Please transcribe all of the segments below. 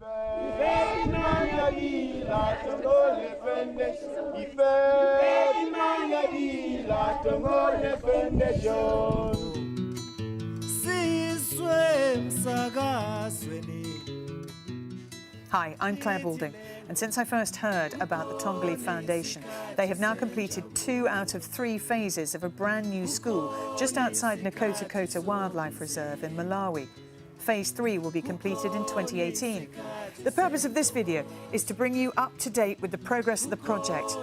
Hi, I'm Claire Balding, and since I first heard about the Tongole Foundation, they have now completed 2 out of 3 phases of a brand new school just outside Nakota Wildlife Reserve in Malawi. Phase 3 will be completed in 2018. The purpose of this video is to bring you up to date with the progress of the project,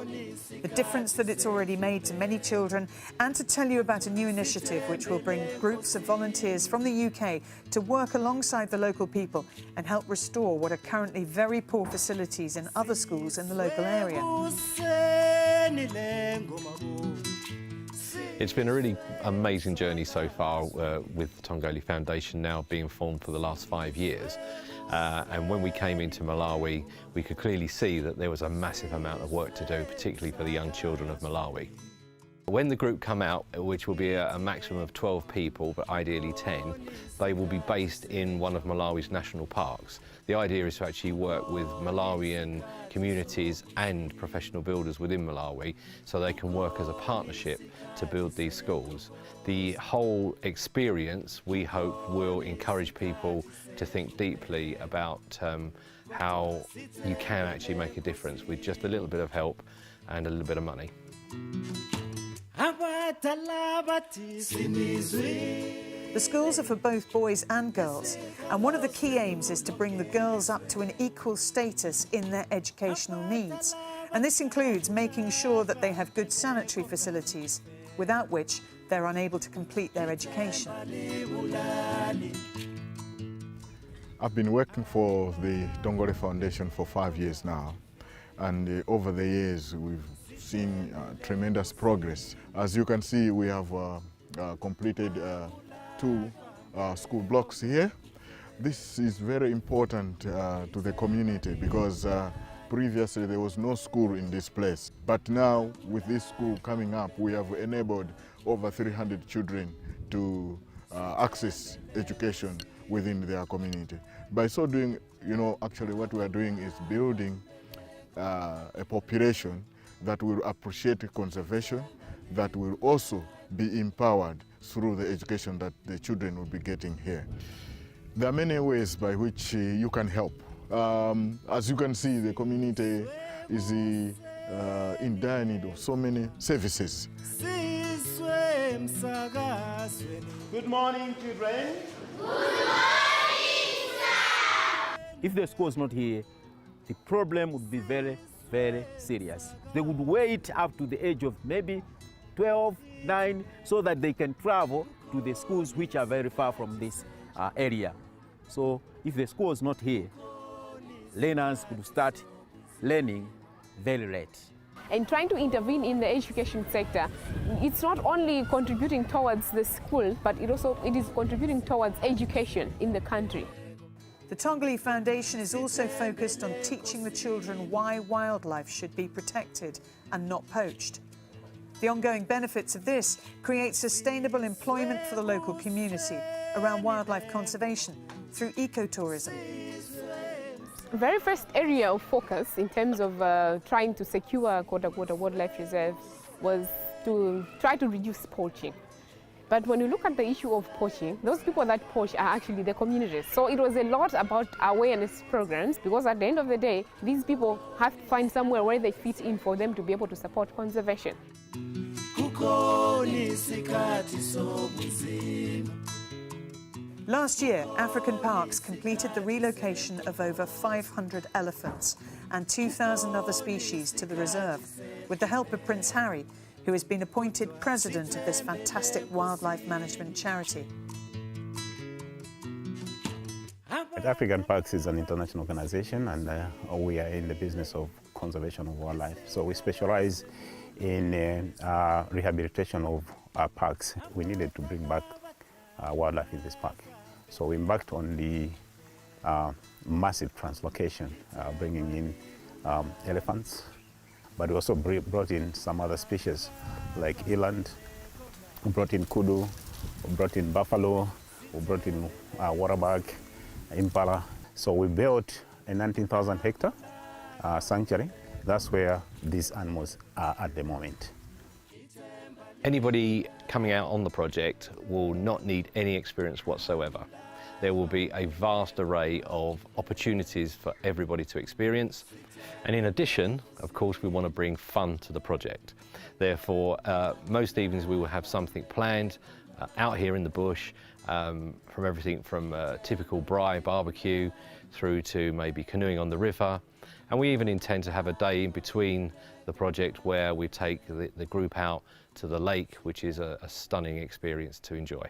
the difference that it's already made to many children, and to tell you about a new initiative which will bring groups of volunteers from the UK to work alongside the local people and help restore what are currently very poor facilities in other schools in the local area. It's been a really amazing journey so far with the Tongole Foundation now being formed for the last 5 years. And when we came into Malawi, we could clearly see that there was a massive amount of work to do, particularly for the young children of Malawi. When the group come out, which will be a maximum of 12 people, but ideally 10, they will be based in one of Malawi's national parks. The idea is to actually work with Malawian communities and professional builders within Malawi so they can work as a partnership to build these schools. The whole experience, we hope, will encourage people to think deeply about how you can actually make a difference with just a little bit of help and a little bit of money. The schools are for both boys and girls, and one of the key aims is to bring the girls up to an equal status in their educational needs. And this includes making sure that they have good sanitary facilities, without which they're unable to complete their education. I've been working for the Tongole Foundation for 5 years now, and over the years we've seen tremendous progress. As you can see, we have completed 2 school blocks here. This is very important to the community because previously there was no school in this place. But now with this school coming up, we have enabled over 300 children to access education within their community. By so doing, actually what we are doing is building a population that will appreciate conservation, that will also be empowered through the education that the children will be getting here. There are many ways by which you can help. As you can see, the community is in dire need of so many services. Good morning, children. Good morning, sir. If the school is not here, the problem would be very, very serious. They would wait up to the age of maybe 12, 9, so that they can travel to the schools which are very far from this area. So if the school is not here, learners could start learning very late. And trying to intervene in the education sector, it's not only contributing towards the school, but it is contributing towards education in the country. The Tongole Foundation is also focused on teaching the children why wildlife should be protected and not poached. The ongoing benefits of this create sustainable employment for the local community around wildlife conservation through ecotourism. The very first area of focus in terms of trying to secure Kota Wildlife Reserve was to try to reduce poaching. But when you look at the issue of poaching, those people that poach are actually the communities. So it was a lot about awareness programs, because at the end of the day, these people have to find somewhere where they fit in for them to be able to support conservation. Last year, African Parks completed the relocation of over 500 elephants and 2,000 other species to the reserve, with the help of Prince Harry, who has been appointed president of this fantastic wildlife management charity. African Parks is an international organization, and we are in the business of conservation of wildlife. So we specialize in rehabilitation of our parks. We needed to bring back wildlife in this park. So we embarked on the massive translocation, bringing in elephants, but we also brought in some other species like eland, we brought in kudu, we brought in buffalo, we brought in waterbuck, impala. So we built a 19,000 hectare sanctuary. That's where these animals are at the moment. Anybody coming out on the project will not need any experience whatsoever. There will be a vast array of opportunities for everybody to experience. And in addition, of course, we want to bring fun to the project. Therefore, most evenings we will have something planned out here in the bush, from everything from typical braai barbecue through to maybe canoeing on the river. And we even intend to have a day in between the project where we take the group out to the lake, which is a stunning experience to enjoy.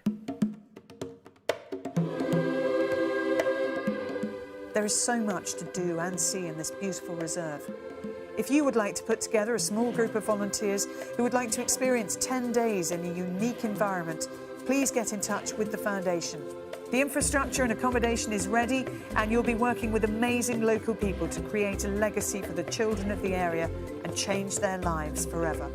There is so much to do and see in this beautiful reserve. If you would like to put together a small group of volunteers who would like to experience 10 days in a unique environment, please get in touch with the Foundation. The infrastructure and accommodation is ready, and you'll be working with amazing local people to create a legacy for the children of the area and change their lives forever.